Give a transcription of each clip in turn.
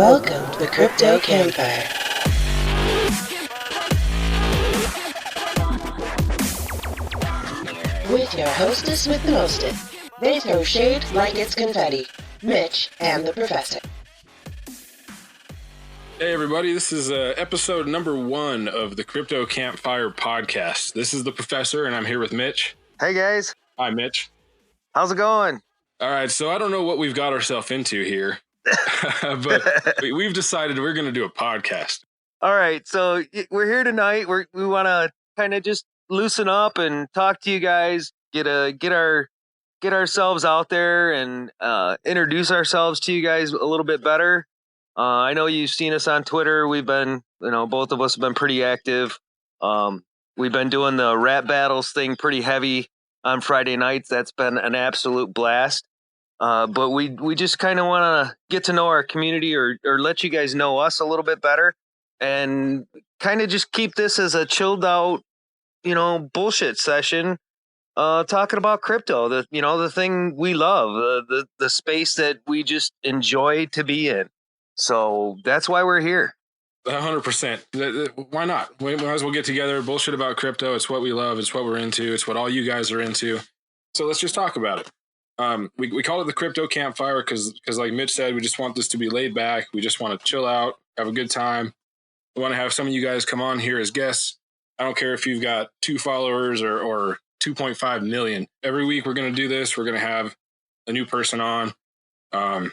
Welcome to the Crypto Campfire. With your hostess with the mostest. They throw shade like it's confetti. Mitch and the Perfesser. Hey everybody, this is episode number 1 of the Crypto Campfire Podcast. This is the Perfesser and I'm here with Mitch. Hey guys. Hi Mitch. How's it going? All right, so I don't know what we've got ourselves into here, but we've decided we're going to do a podcast. All right, so we're here tonight. We want to kind of just loosen up and talk to you guys, get ourselves out there and introduce ourselves to you guys a little bit better. I know you've seen us on Twitter. We've been, both of us have been pretty active. We've been doing the rap battles thing pretty heavy on Friday nights. That's been an absolute blast. But we just kind of want to get to know our community or let you guys know us a little bit better and kind of just keep this as a chilled out, bullshit session, talking about crypto, the thing we love, the space that we just enjoy to be in. So that's why we're here. 100%. Why not? We might as well get together, bullshit about crypto. It's what we love. It's what we're into. It's what all you guys are into. So let's just talk about it. We call it the Crypto Campfire because like Mitch said, we just want this to be laid back. We just want to chill out, have a good time. We want to have some of you guys come on here as guests. I don't care if you've got 2 followers or 2.5 million. Every week we're going to do this. We're going to have a new person on. We're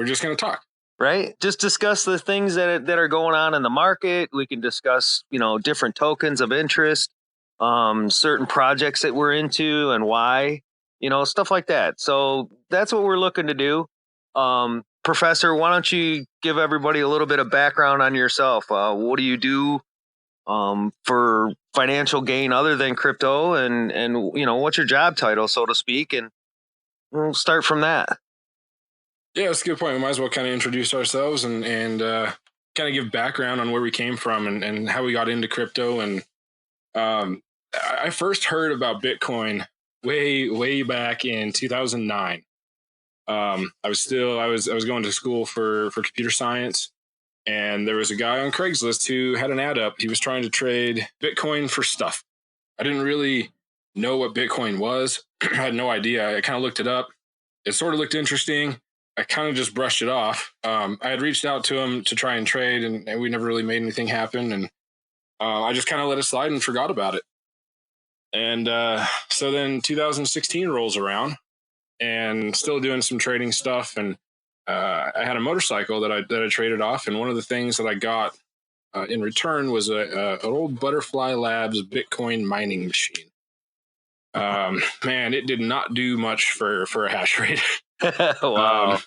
just going to talk. Right? Just discuss the things that are going on in the market. We can discuss, different tokens of interest, certain projects that we're into and why. Stuff like that. So that's what we're looking to do. Perfesser, why don't you give everybody a little bit of background on yourself? What do you do for financial gain other than crypto? And what's your job title, so to speak? And we'll start from that. Yeah, that's a good point. We might as well kind of introduce ourselves and kind of give background on where we came from and how we got into crypto. And I first heard about Bitcoin way back in 2009. I was going to school for computer science, and there was a guy on Craigslist who had an ad up. He was trying to trade Bitcoin for stuff. I didn't really know what Bitcoin was. I had no idea. I kind of looked it up. It sort of looked interesting. I kind of just brushed it off. I had reached out to him to try and trade, and we never really made anything happen. And I just kind of let it slide and forgot about it. And so then 2016 rolls around and still doing some trading stuff. And I had a motorcycle that I traded off. And one of the things that I got in return was an old Butterfly Labs Bitcoin mining machine. Man, it did not do much for a hash rate. Wow.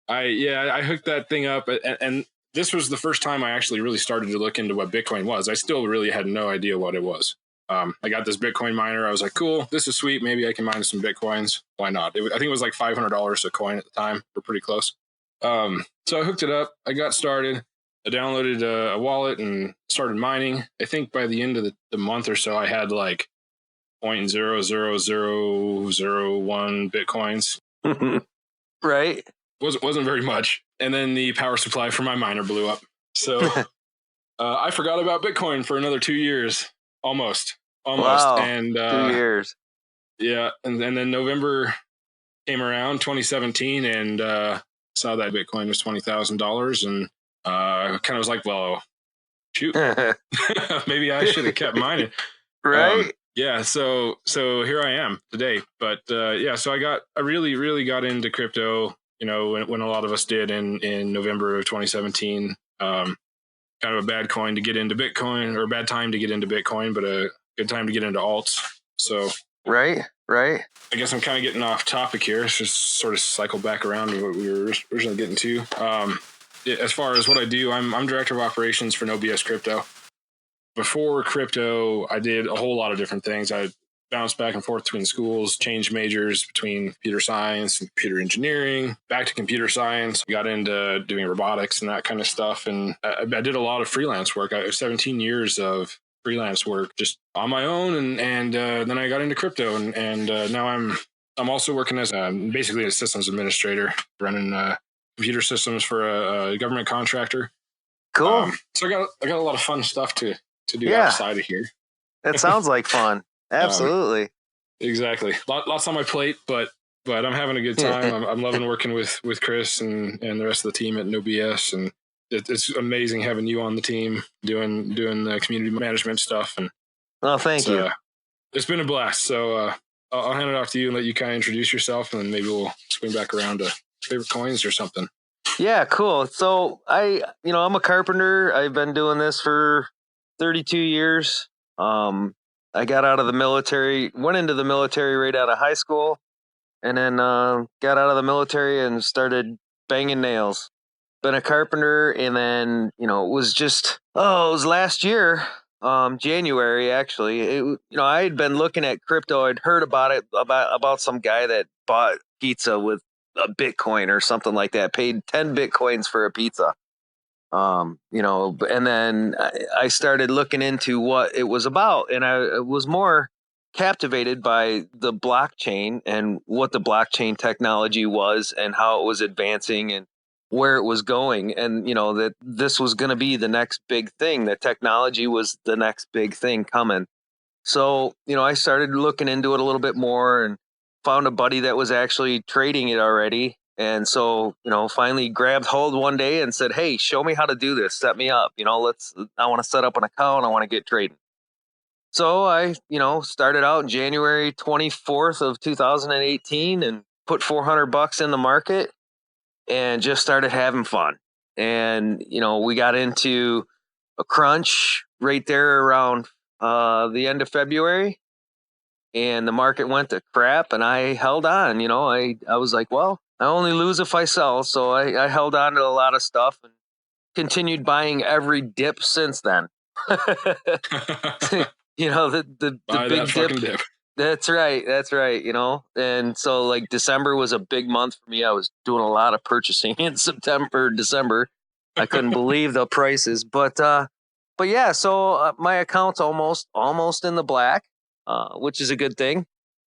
I hooked that thing up. And this was the first time I actually really started to look into what Bitcoin was. I still really had no idea what it was. I got this Bitcoin miner. I was like, cool, this is sweet. Maybe I can mine some Bitcoins. Why not? I think it was like $500 a coin at the time. We're pretty close. So I hooked it up. I got started. I downloaded a wallet and started mining. I think by the end of the month or so, I had like 0.00001 Bitcoins. Right. Wasn't very much. And then the power supply for my miner blew up. So I forgot about Bitcoin for another 2 years. Almost. Wow. And 2 years. Yeah. And then November came around, 2017, and saw that Bitcoin was $20,000. And kind of was like, well, shoot, maybe I should have kept mining. Right. Yeah. So here I am today. But so I really got into crypto, when a lot of us did in November of 2017. Kind of a bad coin to get into Bitcoin, or a bad time to get into Bitcoin, but a good time to get into alts. So right. I guess I'm kind of getting off topic here. Let's just sort of cycle back around to what we were originally getting to. As far as what I do, I'm director of operations for NoBullshit Crypto. Before crypto, I did a whole lot of different things. I bounced back and forth between schools, changed majors between computer science and computer engineering, back to computer science, got into doing robotics and that kind of stuff. And I did a lot of freelance work. I have 17 years of freelance work just on my own. And then I got into crypto and now I'm also working as basically a systems administrator, running computer systems for a government contractor. Cool. So I got a lot of fun stuff to do outside of here. That sounds like fun. Absolutely. Exactly. Lots on my plate, but I'm having a good time. I'm loving working with Chris and the rest of the team at NoBS, and it's amazing having you on the team doing the community management stuff. And thank you. It's been a blast. So I'll hand it off to you and let you kind of introduce yourself, and then maybe we'll swing back around to favorite coins or something. Yeah, cool. So I'm a carpenter. I've been doing this for 32 years. I got out of the military, went into the military right out of high school, and then got out of the military and started banging nails. Been a carpenter, and then it was last year, January actually. I had been looking at crypto. I'd heard about it about some guy that bought pizza with a Bitcoin or something like that. Paid 10 Bitcoins for a pizza. And then I started looking into what it was about, and I was more captivated by the blockchain and what the blockchain technology was and how it was advancing and where it was going. And, that this was going to be the next big thing. That technology was the next big thing coming. So, I started looking into it a little bit more and found a buddy that was actually trading it already. And so, finally grabbed hold one day and said, "Hey, show me how to do this. Set me up. I want to set up an account. I want to get trading." So I, started out January 24th of 2018 and put $400 in the market and just started having fun. And, we got into a crunch right there around the end of February, and the market went to crap, and I held on. I was like, well, I only lose if I sell. So I held on to a lot of stuff and continued buying every dip since then. The big dip. That's right. And so like December was a big month for me. I was doing a lot of purchasing in December. I couldn't believe the prices, but yeah, so my account's almost in the black, which is a good thing.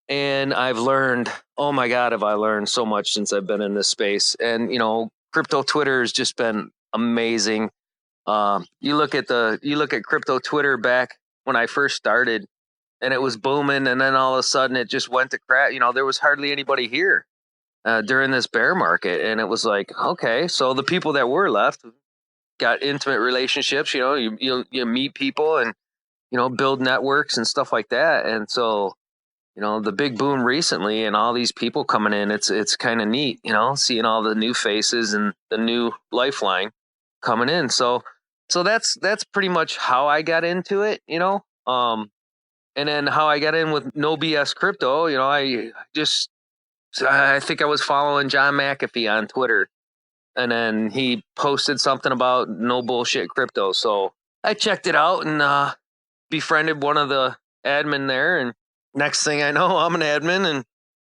And I've learned, oh my God, have I learned so much since I've been in this space. And, crypto Twitter has just been amazing. You look at crypto Twitter back when I first started, and it was booming, and then all of a sudden it just went to crap. There was hardly anybody here during this bear market, and it was like, okay, so the people that were left got intimate relationships. You meet people and build networks and stuff like that, and so the big boom recently and all these people coming in, it's kind of neat, seeing all the new faces and the new lifeline coming in. So that's pretty much how I got into it, and then how I got in with NoBS Crypto. I think I was following John McAfee on Twitter, and then he posted something about NoBullshit Crypto. So I checked it out and befriended one of the admin there, and next thing I know, I'm an admin, and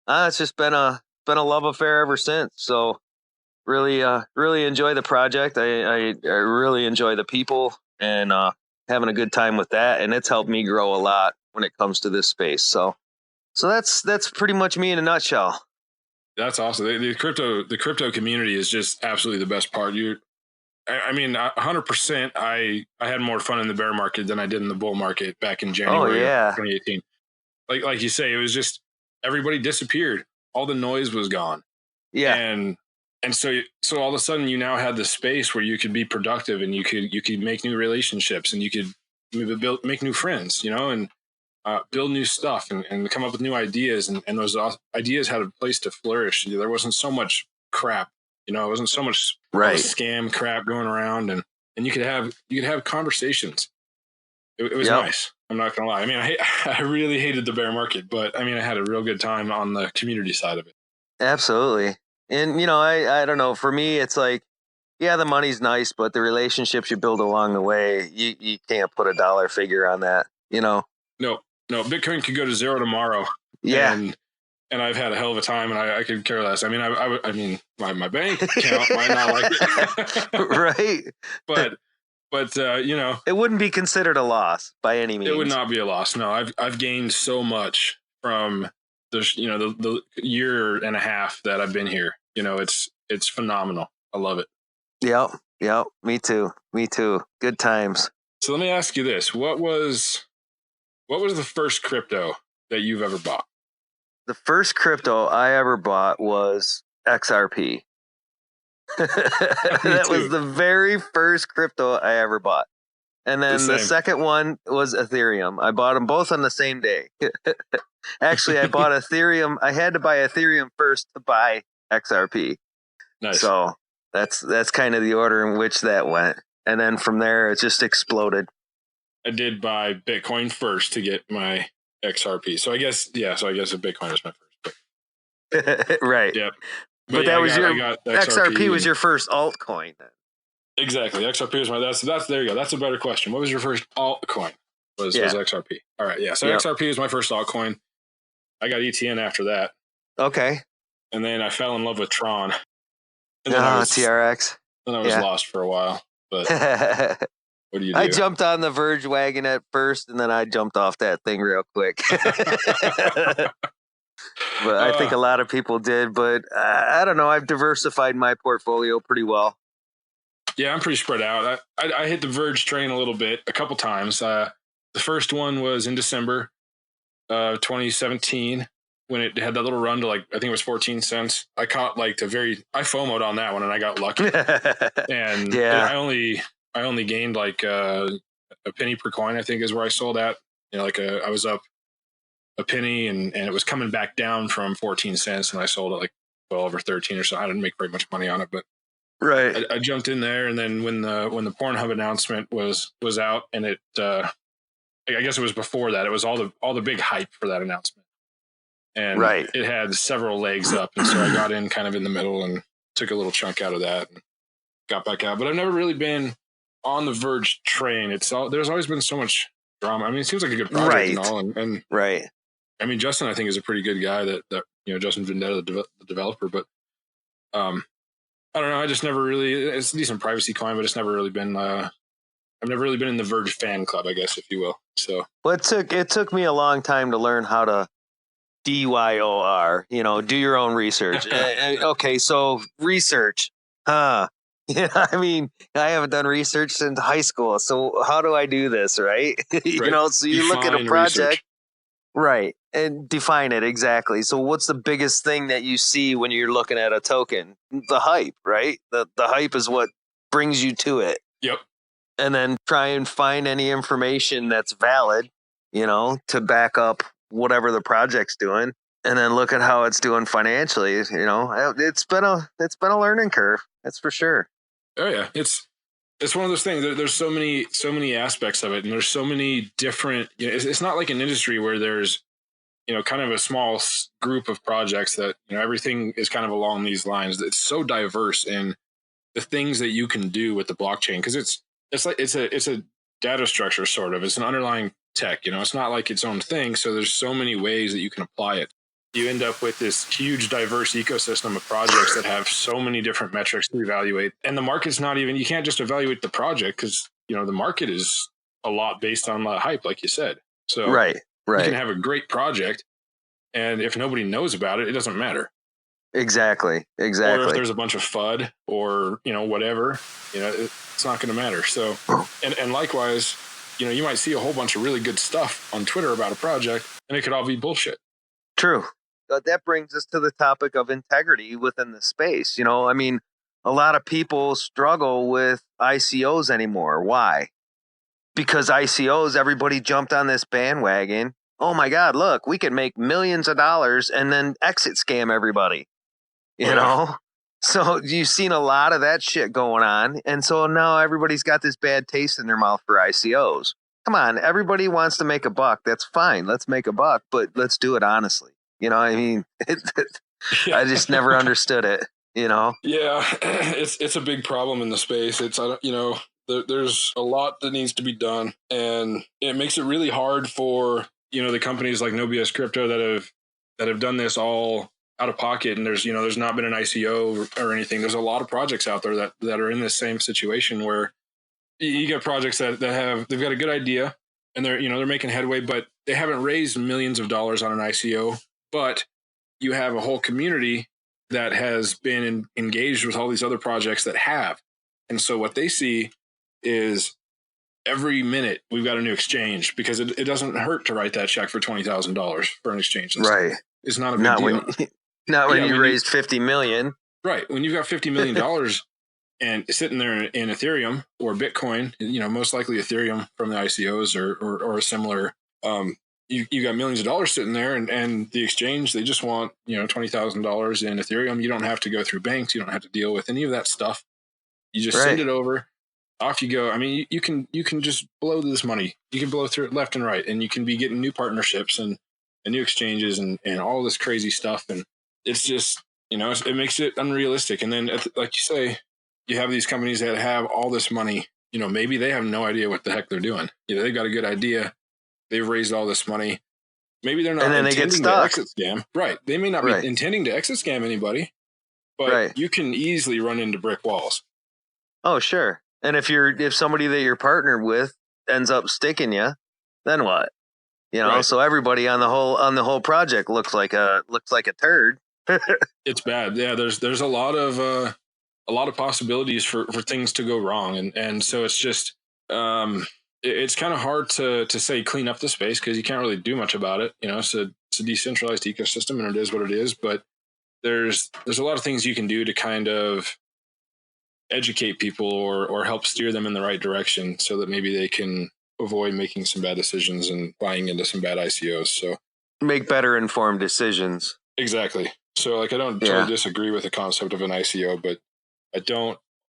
it's just been a love affair ever since. So really enjoy the project. I really enjoy the people and having a good time with that, and it's helped me grow a lot when it comes to this space. So that's pretty much me in a nutshell. That's awesome. The crypto community is just absolutely the best part. 100%. I had more fun in the bear market than I did in the bull market back in January of 2018. Like you say, it was just everybody disappeared. All the noise was gone. Yeah. And so all of a sudden you now had the space where you could be productive, and you could make new relationships, and you could make new friends, and build new stuff and come up with new ideas. And those ideas had a place to flourish. There wasn't so much crap, it wasn't so much scam crap going around, and you could have conversations. It was nice. I'm not going to lie. I really hated the bear market, but I had a real good time on the community side of it. Absolutely. And, I don't know, for me, it's like, yeah, the money's nice, but the relationships you build along the way, you can't put a dollar figure on that, No, Bitcoin could go to zero tomorrow. Yeah. And I've had a hell of a time, and I could care less. My bank account might not like it. Right. But it wouldn't be considered a loss by any means. It would not be a loss. No, I've gained so much from the year and a half that I've been here. It's phenomenal. I love it. Yep. Me too. Good times. So let me ask you this: what was the first crypto that you've ever bought? The first crypto I ever bought was XRP. That was the very first crypto I ever bought. And then the second one was Ethereum. I bought them both on the same day. Actually, I bought Ethereum. I had to buy Ethereum first to buy XRP. Nice. So that's kind of the order in which that went. And then from there, it just exploded. I did buy Bitcoin first to get my XRP. So I guess a Bitcoin is my first. Right. Yep. But that was XRP was your first altcoin then. Exactly. XRP was that's there you go. That's a better question. What was your first altcoin? Was XRP. All right. Yeah. So XRP was my first altcoin. I got ETN after that. Okay. And then I fell in love with Tron. And then TRX. Then I was lost for a while. But what do you do? I jumped on the Verge wagon at first, and then I jumped off that thing real quick. But I think a lot of people did. But I don't know. I've diversified my portfolio pretty well. Yeah, I'm pretty spread out. I hit the Verge train a couple times. The first one was in December of 2017 when it had that little run to I think it was 14 cents. I caught I FOMO'd on that one and I got lucky. And I only gained a penny per coin, I think is where I sold at. I was up a penny and it was coming back down from 14 cents and I sold it 12 or 13 or so. I didn't make very much money on it, but right. I jumped in there, and then when the Pornhub announcement was out, and it I guess it was before that. It was all the big hype for that announcement, and it had several legs up, and so I got in kind of in the middle and took a little chunk out of that and got back out. But I've never really been on the Verge train. There's always been so much drama. I mean, it seems like a good project and all, and right. I mean, Justin I think is a pretty good guy. That Justin Vendetta, the developer, but I don't know. I just never really. It's a decent privacy coin, but it's never really been. I've never really been in the Verge fan club, I guess, if you will. So it took me a long time to learn how to DYOR. Do your own research. Okay, so research, huh? Yeah, I mean, I haven't done research since high school. So how do I do this, right? So you look at a project. Research. Right. And define it exactly. So what's the biggest thing that you see when you're looking at a token? The hype, right? The hype is what brings you to it. Yep. And then try and find any information that's valid, to back up whatever the project's doing. And then look at how it's doing financially. It's been a learning curve. That's for sure. Oh yeah. It's one of those things. There's so many aspects of it, and there's so many different. It's not like an industry where there's, kind of a small group of projects that everything is kind of along these lines. It's so diverse in the things that you can do with the blockchain because it's a data structure sort of. It's an underlying tech. It's not like its own thing. So there's so many ways that you can apply it. You end up with this huge, diverse ecosystem of projects that have so many different metrics to evaluate. And the market's not even, you can't just evaluate the project because, the market is a lot based on the hype, like you said. So right. You can have a great project, and if nobody knows about it, it doesn't matter. Exactly. Or if there's a bunch of FUD or, whatever, it's not going to matter. So, and likewise, you might see a whole bunch of really good stuff on Twitter about a project, and it could all be bullshit. True. That brings us to the topic of integrity within the space. I mean, a lot of people struggle with ICOs anymore. Why? Because ICOs, everybody jumped on this bandwagon. Oh my God, look, we can make millions of dollars and then exit scam everybody. You know? So you've seen a lot of that shit going on. And so now everybody's got this bad taste in their mouth for ICOs. Come on, everybody wants to make a buck. That's fine. Let's make a buck, but let's do it honestly. I mean, I just never understood it, Yeah, it's a big problem in the space. There's a lot that needs to be done, and it makes it really hard for, the companies like NoBullshit Crypto that have done this all out of pocket. And there's not been an ICO or anything. There's a lot of projects out there that are in the same situation where you get projects they've got a good idea and they're making headway, but they haven't raised millions of dollars on an ICO. But you have a whole community that has been engaged with all these other projects that have. And so what they see is every minute we've got a new exchange, because it doesn't hurt to write that check for $20,000 for an exchange. Right. It's not a big deal. Not when you raised $50 million. Right. When you've got $50 million and sitting there in Ethereum or Bitcoin, most likely Ethereum from the ICOs or a similar, you got millions of dollars sitting there, and the exchange, they just want, $20,000 in Ethereum. You don't have to go through banks. You don't have to deal with any of that stuff. You just send it over, off you go. I mean, you can just blow this money. You can blow through it left and right, and you can be getting new partnerships and new exchanges and all this crazy stuff. And it's just, it makes it unrealistic. And then, like you say, you have these companies that have all this money. Maybe they have no idea what the heck they're doing. They've got a good idea. They've raised all this money. Maybe they're not intending to exit scam. Right. They may not be intending to exit scam anybody, but you can easily run into brick walls. Oh, sure. And if somebody that you're partnered with ends up sticking you, then what? So everybody on the whole project looks like a turd. It's bad. Yeah, there's a lot of possibilities for things to go wrong, and so it's just it's kind of hard to say clean up the space, because you can't really do much about it. It's a decentralized ecosystem, and it is what it is. But there's a lot of things you can do to kind of educate people or help steer them in the right direction, so that maybe they can avoid making some bad decisions and buying into some bad ICOs. So make better informed decisions. Exactly. So I don't totally disagree with the concept of an ICO, but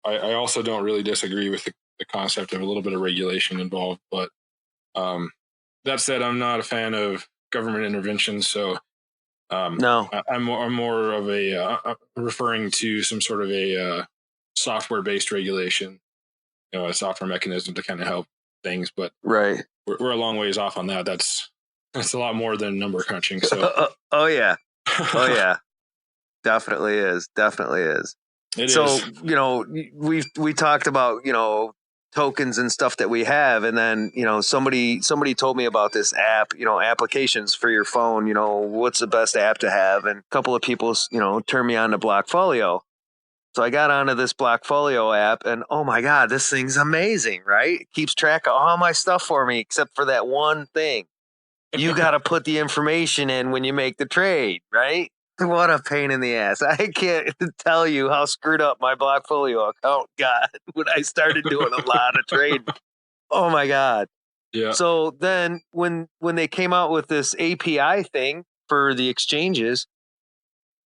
I also don't really disagree with the concept of a little bit of regulation involved. But that said, I'm not a fan of government intervention. So no, I'm more of a referring to some sort of a software-based regulation, a software mechanism to kind of help things. But we're a long ways off on that. That's a lot more than number crunching. So oh yeah. Definitely is. It so is. we talked about tokens and stuff that we have, and then somebody told me about this app, applications for your phone, what's the best app to have, and a couple of people turned me on to Folio. So I got onto this Folio app, and oh my god, this thing's amazing, right? It keeps track of all my stuff for me except for that one thing. You got to put the information in when you make the trade, right? What a pain in the ass. I can't tell you how screwed up my Folio account got when I started doing a lot of trading. Oh my God. Yeah. So then when they came out with this API thing for the exchanges,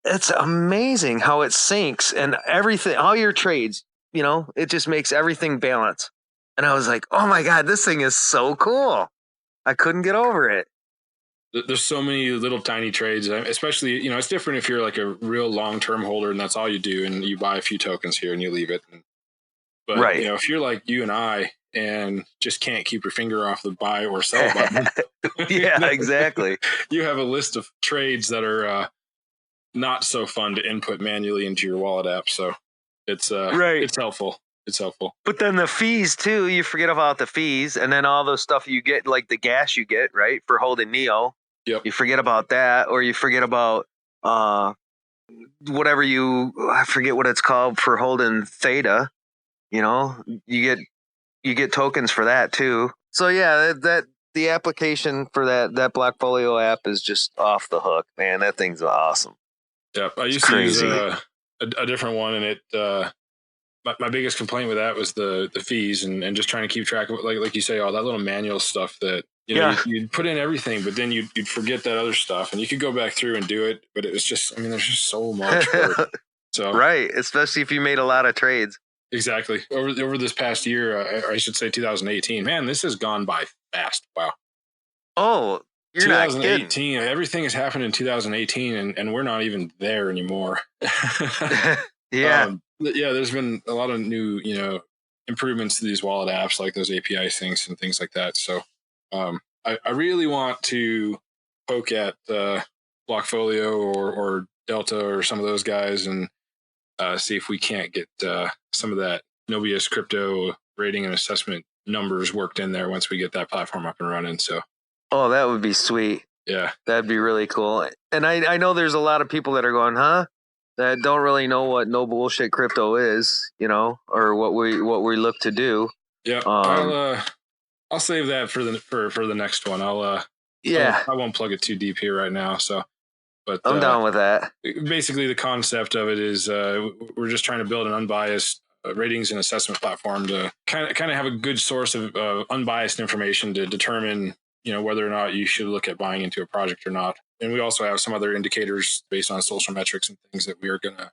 it's amazing how it syncs and everything, all your trades, it just makes everything balance. And I was like, oh my God, this thing is so cool. I couldn't get over it. There's so many little tiny trades, especially, it's different if you're like a real long-term holder and that's all you do and you buy a few tokens here and you leave it. But, if you're like you and I and just can't keep your finger off the buy or sell button. Yeah, exactly. You have a list of trades that are not so fun to input manually into your wallet app. So it's it's helpful. It's helpful. But then the fees too, you forget about the fees, and then all those stuff you get, like the gas you get, right, for holding Neo. Yep. You forget about that, or you forget about whatever I forget what it's called for holding Theta. You get tokens for that too. So yeah, that the application for that Folio app is just off the hook, man. That thing's awesome. Yep. I used to use a different one, and it my biggest complaint with that was the fees and just trying to keep track of it, like you say, all that little manual stuff that you'd put in everything, but then you'd forget that other stuff, and you could go back through and do it, but it was just, there's just so much work. So right, especially if you made a lot of trades. Exactly. Over this past year, I should say 2018. Man, this has gone by fast. Wow. Oh, you're 2018. Everything has happened in 2018, and we're not even there anymore. Yeah. There's been a lot of new, improvements to these wallet apps, like those API things and things like that. So I really want to poke at Blockfolio or Delta or some of those guys and see if we can't get some of that NoBullshit Crypto rating and assessment numbers worked in there once we get that platform up and running. So, oh, that would be sweet. Yeah, that'd be really cool. And I know there's a lot of people that are going, huh? that don't really know what NoBullshit Crypto is, or what we look to do. Yeah, I'll save that for the next one. I won't plug it too deep here right now. So, but I'm down with that. Basically, the concept of it is we're just trying to build an unbiased ratings and assessment platform to kind of have a good source of unbiased information to determine whether or not you should look at buying into a project or not. And we also have some other indicators based on social metrics and things that we are going to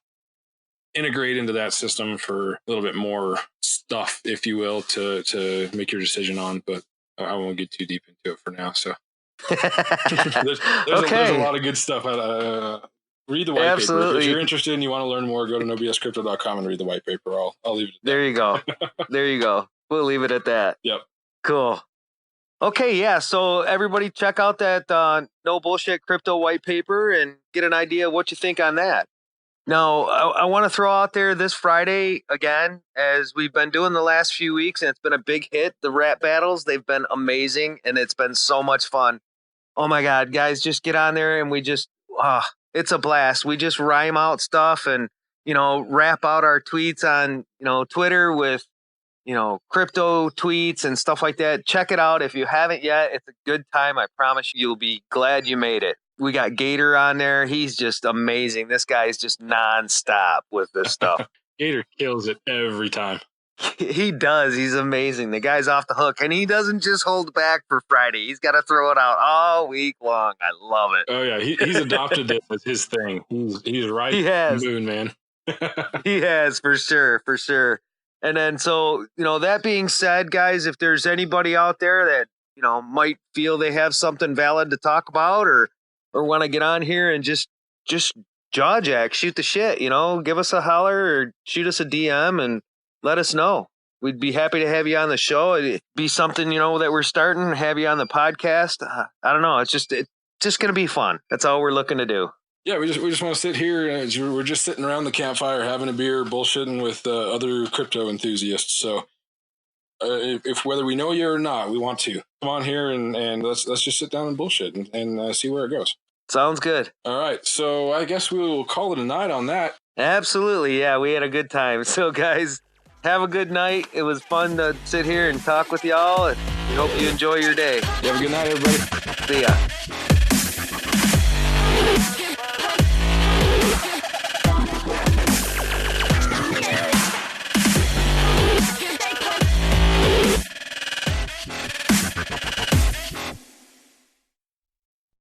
integrate into that system for a little bit more stuff, if you will, to make your decision on. But I won't get too deep into it for now. So there's a lot of good stuff. Read the white paper. If you're interested and you want to learn more, go to nobscrypto.com and read the white paper. I'll leave it at that. There you go. There you go. We'll leave it at that. Yep. Cool. Okay, yeah. So everybody check out that NoBullshit Crypto white paper and get an idea of what you think on that. Now, I want to throw out there this Friday, again, as we've been doing the last few weeks, and it's been a big hit. The rap battles, they've been amazing, and it's been so much fun. Oh, my God, guys, just get on there, and we just, it's a blast. We just rhyme out stuff and, rap out our tweets on, Twitter with, crypto tweets and stuff like that. Check it out. If you haven't yet, it's a good time. I promise you'll be glad you made it. We got Gator on there. He's just amazing. This guy is just nonstop with this stuff. Gator kills it every time. He does. He's amazing. The guy's off the hook, and he doesn't just hold back for Friday. He's got to throw it out all week long. I love it. Oh, yeah. He's adopted this as his thing. He's right. He has. Moon, man. He has, for sure. For sure. And then, so, that being said, guys, if there's anybody out there that, might feel they have something valid to talk about or want to get on here and just jaw jack, shoot the shit, give us a holler or shoot us a DM and let us know. We'd be happy to have you on the show. It'd be something, that we're starting, have you on the podcast. I don't know. It's just going to be fun. That's all we're looking to do. Yeah, we just want to sit here. We're just sitting around the campfire, having a beer, bullshitting with other crypto enthusiasts. So if whether we know you or not, we want to come on here and let's just sit down and bullshit and see where it goes. Sounds good. All right. So I guess we will call it a night on that. Absolutely. Yeah, we had a good time. So guys, have a good night. It was fun to sit here and talk with y'all. And we hope you enjoy your day. You have a good night, everybody. See ya.